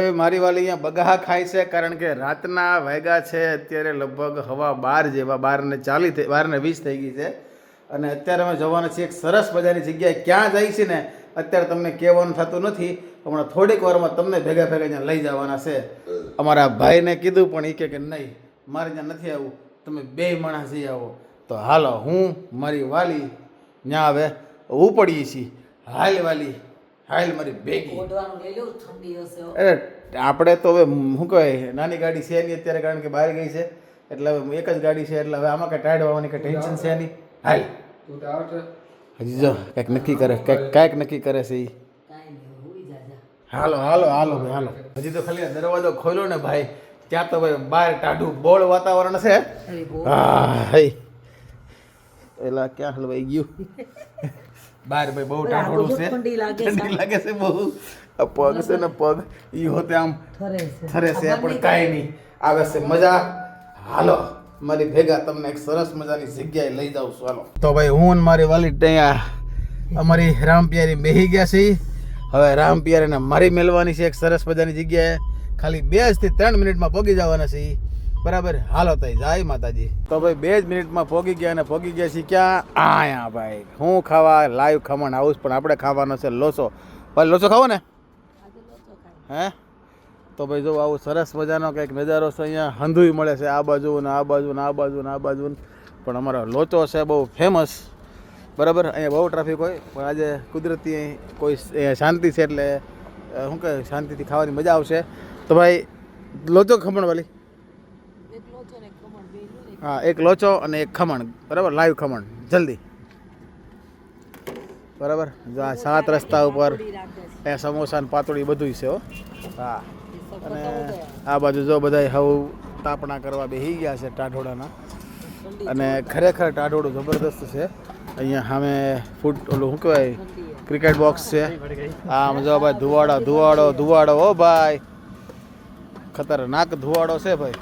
ભાઈ મારી વાલી અહીંયા બગાહા ખાય છે, કારણ કે રાતના વાગ્યા છે અત્યારે લગભગ હવા 12 જેવા, 12:20 થઈ ગઈ છે. અને અત્યારે અમે જવાના છીએ એક સરસ મજાની જગ્યાએ. ક્યાં જાય છે ને અત્યારે તમને કહેવાનું થતું નથી, હમણાં થોડીક વારમાં તમને ભેગા અહીંયા લઈ જવાના છે. અમારા ભાઈને કીધું પણ એ કે નહીં, મારે ત્યાં નથી આવવું, તમે 2 માણસ જઈ આવો. તો હાલો, હું મારી વાલી ત્યાં હવે ઉપડીએ છીએ. હાલ વાલી, હાલ મારી ભેગી. અરે આપણે તો હવે શું કહેવાય, નાની ગાડી છે નહીં અત્યારે, કારણ કે બહાર ગઈ છે, એટલે હવે એક જ ગાડી છે, એટલે હવે આમાં કંઈ ટાઈડ આવવાની કંઈ ટેન્શન છે નહીં. હાલ હજી જો કંઈક નક્કી કરે, કાંઈક નક્કી કરે છે એ. હાલો હાલો હાલો ભાઈ હાલો. હજી તો ખાલી દરવાજો ખોલ્યો ને ભાઈ, ત્યાં તો ભાઈ બહાર ટાઢું બોળ વાતાવરણ છે. હા હઈ એલા ક્યાં હલવાઈ ગયું બહાર ભાઈ, બહુ ટાઢોડું છે, ઠંડી લાગે છે બહુ. પગ છે ને પગ ઈ હોતે આમ થરે છે, પણ કાંઈ નહીં, આવે છે મજા. હાલો મારી ભેગા તમને એક સરસ મજાની જગ્યાએ લઈ જાઉં છું. હાલો તો ભાઈ હું ને મારી વાલી ત્યાં અમારી રામપિયારી બેહી ગયા છે. હવે રામપિયારીને મારી મેળવાની છે એક સરસ મજાની જગ્યાએ. ખાલી 2 થી 3 મિનિટમાં પહોંચી જવાના છે બરાબર. હાલો તઈ જાય માતાજી. તો ભાઈ 2 જ મિનિટમાં પહોંચી ગયા, અને પહોંચી ગયા છીએ ક્યાં? આયા ભાઈ હું ખાવા લાઈવ ખમણ હાઉસ, પણ આપણે ખાવાનો છે લોચો. ભાઈ લોચો ખાવો ને? હે તો ભાઈ જો આવું સરસ મજાનો કંઈક નજારો છે અહીંયા. હંધુય મળે છે આ બાજુ ને આ બાજુ ને આ બાજુ ને આ બાજુ, પણ અમારો લોચો છે બહુ ફેમસ બરાબર. અહીંયા બહુ ટ્રાફિક હોય, પણ આજે કુદરતી કોઈ શાંતિ છે, એટલે શું કહે શાંતિથી ખાવાની મજા આવશે. તો ભાઈ લોચો ખમણ વાલી? હા, એક લોચો અને એક ખમણ બરાબર, લાઈવ ખમણ જલ્દી બરાબર. જો આ 7 રસ્તા ઉપર એ સમોસા ને પાતળી બધું છે હો. હા, અને આ બાજુ જો બધા હવે તાપણા કરવા બેસી ગયા છે ટાઢોડાના, અને ખરેખર ટાઢોડું જબરદસ્ત છે. અહીંયા સામે ઓલું શું કહેવાય ક્રિકેટ બોક્સ છે. આમ જો ભાઈ ધુવાડો ધુવાડો ધુવાડો, ઓ ભાઈ ખતરનાક ધુવાડો છે ભાઈ.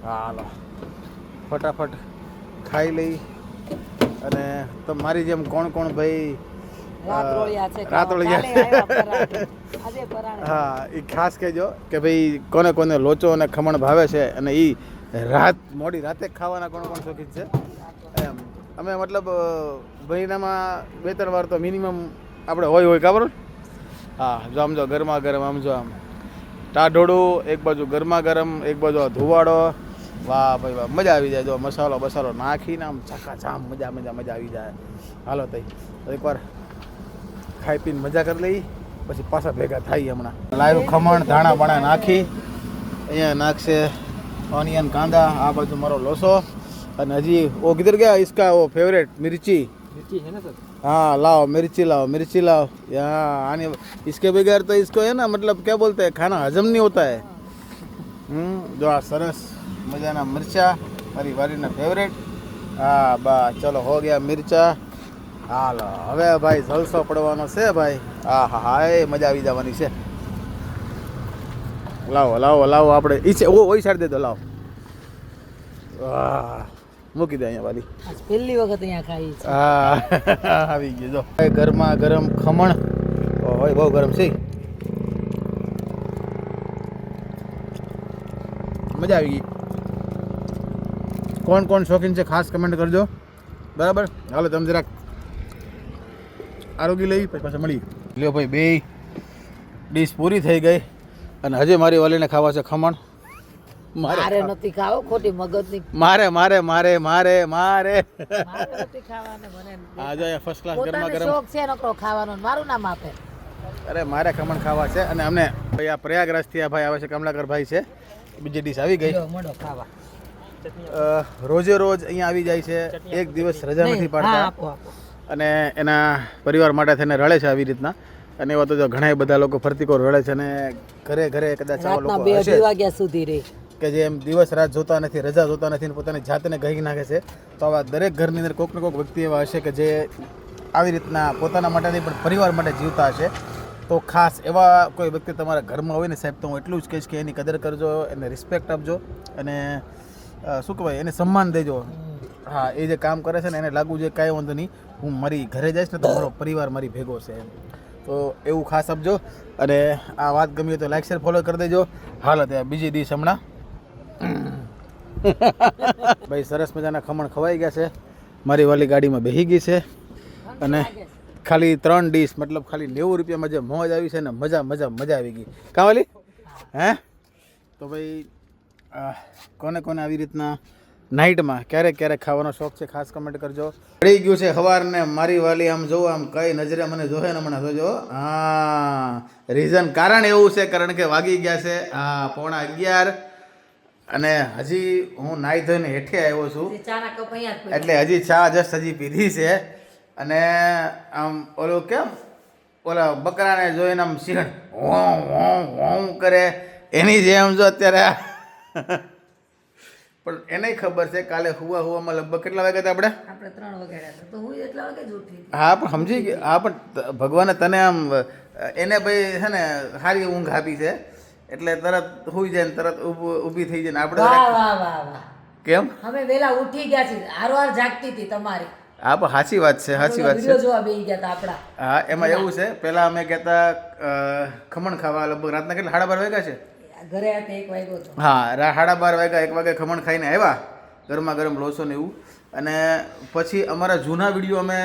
હાલો ફટાફટ ખાઈ લઈ. અને તો મારી જેમ કોણ કોણ ભાઈ રાતોળિયા છે હા, એ ખાસ કહેજો કે ભાઈ કોને કોને લોચો અને ખમણ ભાવે છે, અને એ મોડી રાતે ખાવાના કોણ કોણ શોખીન છે એમ. અમે મતલબ મહિનામાં 2-3 વાર તો મિનિમમ આપણે હોય ખબર. હા જો આમ જો ગરમા ગરમ, આમ જો આમ ટાઢોડું એક બાજુ ગરમા ગરમ, એક બાજુ ધુવાડો. વાહ ભાઈ વાહ, મજા આવી જાય. જો મસાલો બસાલો નાખીને આમ ઝામ મજા મજા મજા આવી જાય. હાલો તઈ એકવાર ખાઈ પીને મજા કરી લઈ, પછી પાછા ભેગા થાય. હમણાં લાઈવ ખમણ ધાણા બાણા નાખી અહીંયા નાખશે ઓનિયન કાંદા. આ બાજુ મારો લોસો, અને હજી ઓ કિધર ગયા इसका वो फेवरेट मिर्ची है ना सर. हाँ लाओ मिर्ची लाओ, मिर्ची लाओ यहाँ आने. इसके बगैर तो इसको है ना मतलब क्या बोलते हैं, खाना हजम नहीं होता है. जो આ સરસ મજાના મરચા મારી વારીના ફેવરેટ. હા બા ચલો હો ગયા મિર્ચા. હાલો હવે ભાઈ જલસો પડવાનો છે ભાઈ. હા હા હા, એ મજા આવી જવાની છે. લાવો લાવો લાવો, આપણે ઈ છે ઓઈ સાઈડ દે દો. લાવો વાહ, મૂકી દે અહીંયા વાલી. પહેલી વખત અહીંયા ખાઈ છે. હા આવી ગયો જો ગરમા ગરમ ખમણ. ઓય બહુ ગરમ છે, મજા આવી ગઈ. કોણ કોણ શોખીન છે ખાસ કમેન્ટ કરજો બરાબર. હાલો તમે જરાક આરોગી લઈ, પછી પાછા મળી. લ્યો ભાઈ 2 ડીશ પૂરી થઈ ગઈ, અને હજી મારી વાલીને ખાવા છે ખમણ. મારે નથી ખાવો, ખોટી મગજની. મારે મારે મારે મારે મારે નથી ખાવાને મને. આ જો ફર્સ્ટ ક્લાસ ગરમા ગરમ શોખ છે નકરો ખાવાનો, મારું નામ આપે. અરે મારે ખમણ ખાવા છે. અને અમને ભાઈ આ પ્રયાગરાજથી આ ભાઈ આવે છે, કમલાકર ભાઈ છે. બીજી ડીશ આવી ગઈ. મોઢો ખાવા રોજે રોજ અહીંયા આવી જાય છે, એક દિવસ રજા નથી પાડતા, અને એના પરિવાર માટે થઈને રળે છે આવી રીતના. અને એવા તો જો ઘણા બધા લોકો ફરતીકો રળે છે, અને ઘરે ઘરે કદાચ આવા લોકો હશે 2 વાગ્યા સુધી રહે કે જે એમ દિવસ રાત જોતા નથી, રજા જોતા નથી, અને પોતાની જાતને ગઈ નાખે છે. તો આવા દરેક ઘરની અંદર કોઈક ને કોઈક વ્યક્તિ એવા હશે કે જે આવી રીતના પોતાના માટે નહીં પણ પરિવાર માટે જીવતા હશે. તો ખાસ એવા કોઈ વ્યક્તિ તમારા ઘરમાં હોય ને સાહેબ, તો હું એટલું જ કહીશ કે એની કદર કરજો, એને રિસ્પેક્ટ આપજો, અને શું કહેવાય એને સન્માન દેજો. હા, એ જે કામ કરે છે ને એને લાગવું જોઈએ કાંઈ વાંધો નહીં, હું મારી ઘરે જઈશ ને તો મારો પરિવાર મારી ભેગો છે. તો એવું ખાસ આપજો અને આ વાત ગમી હોય તો લાઈક શેર ફોલો કરી દેજો. હાલ ત્યાં બીજી ડીશ હમણાં ભાઈ સરસ મજાના ખમણ ખવાઈ ગયા છે. મારી વાલી ગાડીમાં બેસી ગઈ છે અને ખાલી 3 ડીશ મતલબ ખાલી 90 રૂપિયામાં જે મોજ આવી છે ને મજા આવી ગઈ. કાં વાલી? હે તો ભાઈ કોને કોને આવી રીતના નાઇટમાં ક્યારેક ખાવાનો શોખ છે ખાસ કમેન્ટ કરજો. પડી ગયું છે સવારને મારી વાલી આમ જોવો આમ કઈ નજરે મને જોહે ને હમણાં જોજો. હા રીઝન કારણ એવું છે કારણ કે વાગી ગયા છે 11:15 અને હજી હું નાહી ધોઈને હેઠે આવ્યો છું એટલે હજી ચા જસ્ટ હજી પીધી છે અને આમ ઓલું કેમ ઓલા બકરાને જોઈને આમ સિંહણ હોં કરે એની જેમ જો અત્યારે પણ એને ખબર છે કાલે હુવામાં લગભગ કેટલા વાગ્યા હતા આપણે 3 વાગ્યા તો હું એટલા વાગે જ ઉઠી. હા પણ સમજી ગઈ. હા પણ ભગવાને તને આમ એને ભાઈ છે ને સારી ઊંઘ આપી છે એટલે તરત સુઈ જાય ને તરત ઊભી થઈ જાય ને આપણે વાહ કેમ અમે વેલા ઉઠી ગયા છીએ હારવાર જાગતી હતી તમારી. હા પણ સાચી વાત છે વિડિયો જોવા બેસી ગયા હતા આપડા. હા એમાં એવું છે પેલા અમે કહેતા ખમણ ખાવા લગભગ રાતના કેટલા 12:30 વાગ્યા છે ઘરે આતે 1 વાગ્યો હતો. હા 12:30 વાગ્યા 1 વાગે ખમણ ખાઈને આવ્યા ગરમા ગરમ લોસો ને એવું અને પછી અમારા જૂના વિડીયો અમે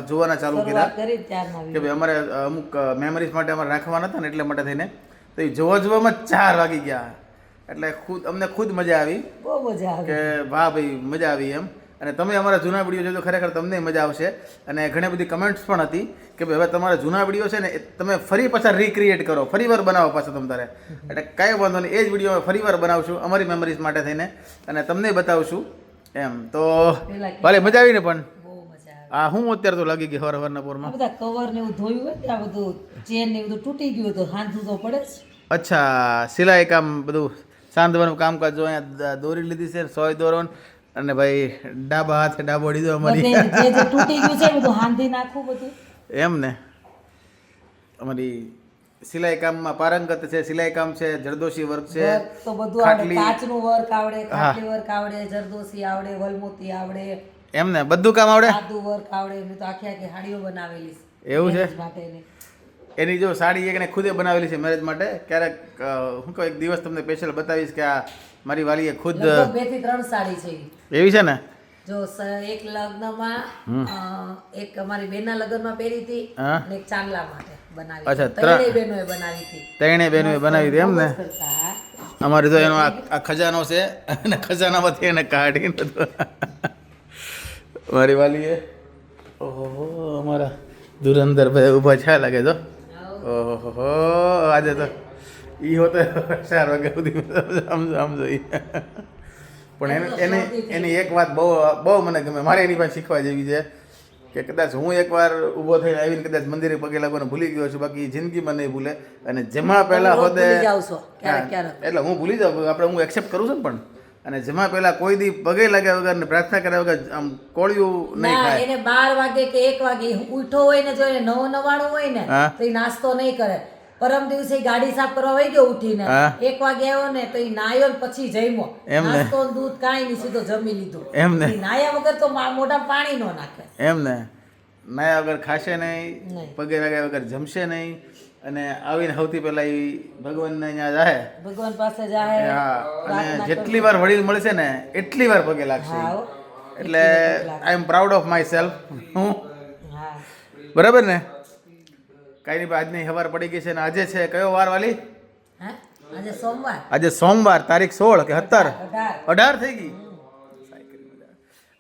જોવાના ચાલુ કર્યા કે ભાઈ અમારે અમુક મેમરીઝ માટે અમારે રાખવાના હતા ને એટલે માટે થઈને તો એ જોવામાં 4 વાગી ગયા એટલે અમને ખુદ મજા આવી. બહુ મજા આવી કે વાહ ભાઈ મજા આવી એમ. અને તમે અમારા જૂના વિડીયો જોજો ખરેખર તમને મજા આવશે અને ઘણી બધી કમેન્ટ્સ પણ હતી કે ભાઈ હવે તમારા જૂના વિડીયો છે ને એ તમે ફરી પાછા રીક્રિએટ કરો ફરીવાર બનાવો પાછા તમે તારે એટલે કાંઈ વાંધો નહીં એ જ વિડીયો અમે ફરીવાર બનાવશું અમારી મેમરીઝ માટે થઈને અને તમને બતાવશું એમ. તો ભલે મજા આવી ને પણ હા હું અત્યારે તો લાગી ગઈ હવારના પોરમાં બધા કવર ને એવું ધોયું હોય ત્યાં બધું ચેન ને બધું તૂટી ગયું તો હાંધું તો પડે જ. અચ્છા સિલાઈ કામ બધું સાંધવાનું કામકાજ જો અહીંયા દોરી લીધી છે 100 દોરો અને ભાઈ ડાબા હાથે ડાબો દીધો અમારી જે તૂટી ગયું છે બધું હાંધી નાખું બધું એમ ને. અમારી સિલાઈ કામમાં પારંગત છે સિલાઈ કામ છે જરદોશી વર્ક છે તો બધું આવડે કાચનું વર્ક આવડે ખાટલી વર્ક આવડે જરદોશી આવડે વલમોતી આવડે એમ ને બધું કામ આવડે સાદું વર્ક આવડે મેં તો આખી હાડીઓ બનાવેલી છે એવું છે માટેની. એની જો સાડી એકને ખુદે બનાવેલી છે મેરેજ માટે ક્યારેક હું કહું એક દિવસ તમને સ્પેશિયલ બતાવીશ કે આ મારી વાલીએ ખુદ 2 થી 3 સાડી છે એવી છે ને જો એક લગ્નમાં એક અમારી બેનના લગ્નમાં પહેરી હતી અને એક ચાંદલા માટે બનાવી. અચ્છા ત્રણેય બહેનોએ બનાવી હતી. ત્રણેય બહેનોએ બનાવી હતી એમ ને. અમારે તો એનો આ ખજાનો છે અને ખજાનામાંથી એને કાઢીને મારી વાલીએ ઓહો અમારા ધુરંધર ભાઈ ઊભા છે લાગે તો ઓહો આજે તો ઈ હોતો 4 વાગ્યા સુધી સમજો પણ એની એક વાત બહુ મને ગમે મારે એની પાસે શીખવા જેવી છે કે કદાચ હું એકવાર ઊભો થઈને આવીને કદાચ મંદિરે પગે લાગવાનું ભૂલી ગયો છું બાકી જિંદગીમાં નહીં ભૂલે અને જેમાં પહેલા હોતે એટલે હું ભૂલી જાઉં આપણે હું એક્સેપ્ટ કરું છું ને પણ અને જેમાં પહેલા કોઈ દી પગે લાગ્યા વગર ને પ્રાર્થના કર્યા વગર આમ કોળિયું નહીં ખાય. એને 12 વાગે કે 1 વાગે ઉઠો હોય ને જો એને 9:99 હોય ને તો એ નાસ્તો નહીં કરે. પરમ દિવસે ગાડી સાફ કરવા વહી ગયો ઉઠીને 1 વાગે આવ્યો ને તો એ નાયો ને પછી જમ્યો. નાસ્તો દૂધ કાંઈ નહીં સીધો જમી લીધું. એમ ને નાયા વગર તો મોઢા પાણી ન નાખે. એમ ને નાયા વગર ખાશે નહીં પગે લાગ્યા વગર જમશે નહીં અને આવીને સૌથી પહેલા એ ભગવાનને અહીંયા જાય ભગવાન પાસે જાય અને જેટલી વાર વડીલ મળશે ને એટલી વાર પગે લાગશે એટલે I am proud of myself હું બરાબર ને. કાંઈ નહીં આજની સવાર પડી ગઈ છે ને આજે છે કયો વાર વાલી? આજે સોમવાર તારીખ 16 કે 17 18 થઈ ગઈ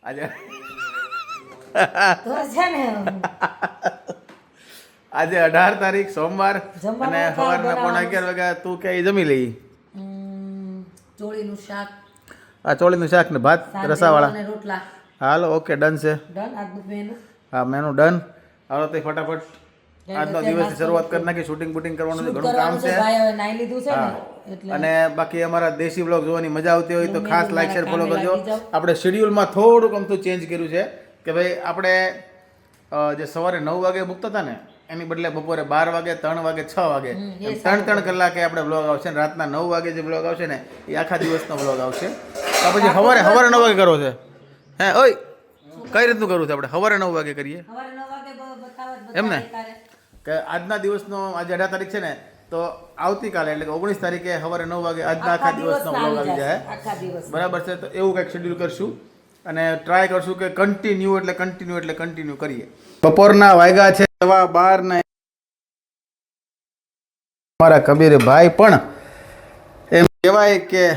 આજે આજે 18 તારીખ સોમવાર અને સવારના 11:15 વાગ્યા તું કે જમી લઈ ચોળીનું શાક ચોળીનું શાક ને ભાત રસાવાળા રોટલા. હાલો ઓકે ડન છે હા મેનુ ડન. હાલો તો ફટાફટ આજનો દિવસની શરૂઆત કરી નાખી. શૂટિંગ બુટિંગ કરવાનું છે ઘણું કામ છે અને બાકી અમારા દેશી બ્લોગ જોવાની મજા આવતી હોય તો ખાસ લાઈક શેર ફોલો કરજો. આપણે શેડ્યુલમાં થોડુંક અમથું ચેન્જ કર્યું છે કે ભાઈ આપણે જે સવારે 9 વાગે મૂકતા હતા ને એની બદલે બપોરે 12 વાગે 3 વાગે 6 વાગે 3 કલાકે આપણે બ્લોગ આવશે ને રાતના 9 વાગે જે બ્લોગ આવશે ને એ આખા દિવસનો બ્લોગ આવશે. તો પછી સવારે 9 વાગે કરો છે હે ઓય કઈ રીતનું કરવું છે આપણે સવારે 9 વાગે કરીએ એમ ને કે આજના દિવસનો આજે 18 તારીખ છે ને, તો આવતીકાલે એટલે કે 19 તારીખે સવારે 9 વાગે આજના આખા દિવસનો બ્લોગ આવી જાય. આખા દિવસ બરાબર છે. તો એવું કંઈક શેડ્યુલ કરશું અને ટ્રાય કરશું કે કન્ટિન્યુ કરીએ. બપોરના વાગ્યા છે 12:15 ને મારા કબીર ભાઈ પણ એમ કહેવાય કે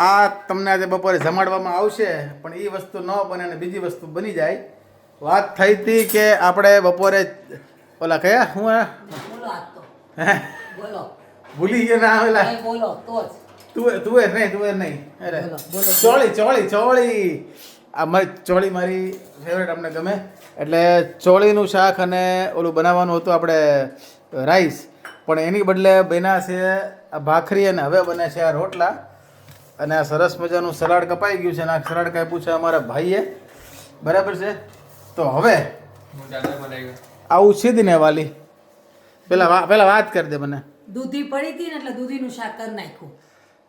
આ તમને આજે બપોરે જમાડવામાં આવશે, પણ એ વસ્તુ ન બને અને બીજી વસ્તુ બની જાય. વાત થઈ હતી કે આપણે બપોરે ઓલા કયા હું બોલો આજ તો બોલો ભૂલી ગયા ના આવેલા કઈ બોલો તો જ તુવેર નહીં અરે બોલો. ચોળી આ મારી ચોળી મારી ફેવરેટ અમને ગમે. એટલે ચોળીનું શાક અને ઓલું બનાવવાનું હતું આપણે રાઈસ, પણ એની બદલે બન્યા છે આ ભાખરી અને હવે બને છે આ રોટલા. અને આ સરસ મજાનું સલાડ કપાઈ ગયું છે અને આ સલાડ કાપ્યું છે અમારા ભાઈએ. બરાબર છે. તો હવે આવું સીધને વાલી પેલા વાત કરી દે મને. દૂધી પડી હતી ને એટલે દૂધીનું શાક કરી નાખ્યું.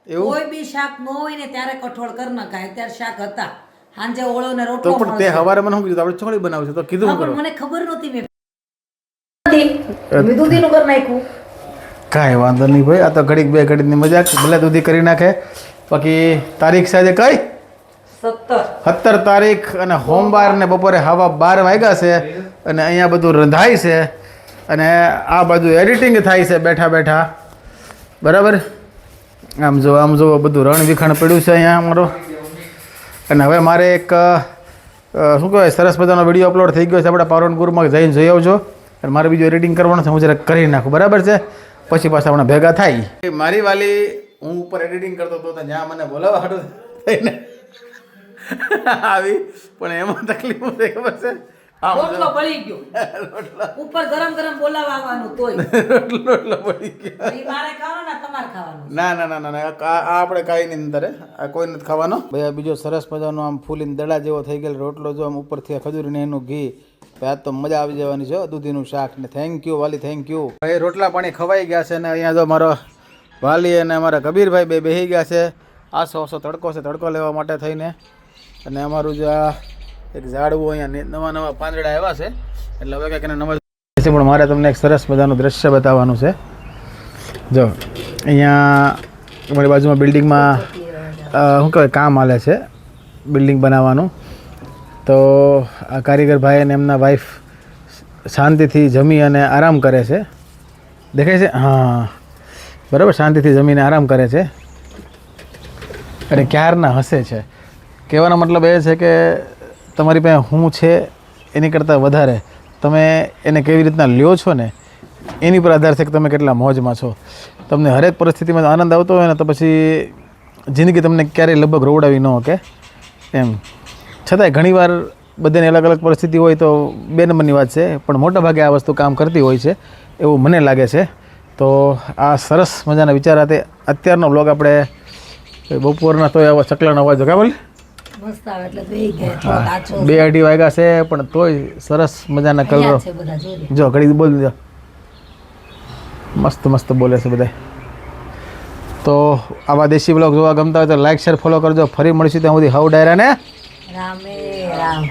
એવું કોઈ બી શાક ન હોય ને ત્યારે કઠોળ કરી નખાય. ત્યારે શાક હતા, સાંજે ઓળો ને તો રોટલો પણ તે હવારે મને શું કીધું આપણે ચોળી બનાવશું તો કીધું હા, શું પણ કરો? મને ખબર નહોતી. મેં દૂધીનું કરી નાખ્યું. કાંઈ વાંધો નહીં ભાઈ, આ તો ઘડીક બે ઘડીની મજાક, ભલે દૂધી કરી નાખે. બાકી તારીખ સાથે કઈ 17 તારીખ અને સોમવાર ને બપોરે 12:15 વાગ્યા છે અને અહીંયા બધું રંધાય છે અને આ બાજુ એડિટિંગ થાય છે બેઠા. બરાબર. આમ જો બધું રણ વિખાણ પડ્યું છે અહીંયા અમારો. અને હવે મારે એક શું કહેવાય સરસ મજાનો વિડીયો અપલોડ થઈ ગયો છે આપણા પાવરનપુરમાં, જઈને જોઈ આવજો. અને મારે બીજું એડિટિંગ કરવાનું છે, હું જરાક કરી નાખું. બરાબર છે. પછી પાછા આપણે ભેગા થાય. મારી વાલી હું ઉપર એડિટિંગ કરતો હતો તો જ્યાં મને બોલાવવા હાટું થઈને આવી, પણ એમાં તકલીફ શું થઈ ખબર છે? રોટલો બળી ગયો. ઉપર ગરમ બોલાવા આવવાનું તોય રોટલો પડી ગયો. ઈ મારે ખાવાનું ને તમારે ખાવાનું. ના આ આપણે કાંઈ નહીં અંદર, આ કોઈ નથી ખાવાનો. ભાઈ આ બીજો સરસ મજાનો આમ ફૂલીને દડા જેવો થઈ ગયેલો રોટલો, જો આમ ઉપરથી ખજૂરીને એનું ઘી, આ તો મજા આવી જવાની છે. દૂધીનું શાક ને થેન્ક યુ વાલી, થેન્ક યુ. ભાઈ રોટલા પાણી ખવાઈ ગયા છે ને અહીંયા જો મારો વાલી અને અમારા કબીરભાઈ બે બેસી ગયા છે. આસો તડકો છે, તડકો લેવા માટે થઈને. અને અમારું જે આ એક ઝાડવું અહીંયા નવા પાંદડા આવ્યા છે, એટલે હવે કંઈક એને નવા છે. પણ મારે તમને એક સરસ મજાનું દ્રશ્ય બતાવવાનું છે. જો અહીંયા અમારી બાજુમાં બિલ્ડિંગમાં શું કહેવાય કામ હાલે છે, બિલ્ડિંગ બનાવવાનું. તો આ કારીગર ભાઈ અને એમના વાઈફ શાંતિથી જમી અને આરામ કરે છે. દેખાય છે? હા બરાબર, શાંતિથી જમીને આરામ કરે છે અને ક્યારના હસે છે. કહેવાનો મતલબ એ છે કે તમારી પાસે શું છે એની કરતાં વધારે તમે એને કેવી રીતના લ્યો છો ને એની પર આધાર છે કે તમે કેટલા મોજમાં છો. તમને હરેક પરિસ્થિતિમાં આનંદ આવતો હોય ને તો પછી જિંદગી તમને ક્યારેય લગભગ રોવડાવી ન શકે એમ. છતાંય ઘણીવાર બધાને અલગ અલગ પરિસ્થિતિ હોય તો બે નંબરની વાત છે, પણ મોટાભાગે આ વસ્તુ કામ કરતી હોય છે એવું મને લાગે છે. તો આ સરસ મજાના વિચાર સાથે અત્યારનો બ્લોગ આપણે બપોરના તો આવા ચકલાનો અવાજ કાબલ મસ્ત આવે એટલે બેહી ગયા. થોડોક આછો 2-2:30 વાગ્યા છે, પણ તોય સરસ મજાના કલરો. અહીંયા છે બધા જોઈ લે. જો ઘડી બોલ દો, મસ્ત બોલે છે બધા. તો આવા દેશી બ્લોગ જોવા ગમતા હોય તો લાઈક શેર ફોલો કરજો. ફરી મળીશું ત્યાં સુધી. હાઉ ડાયરા ને રામે રામ.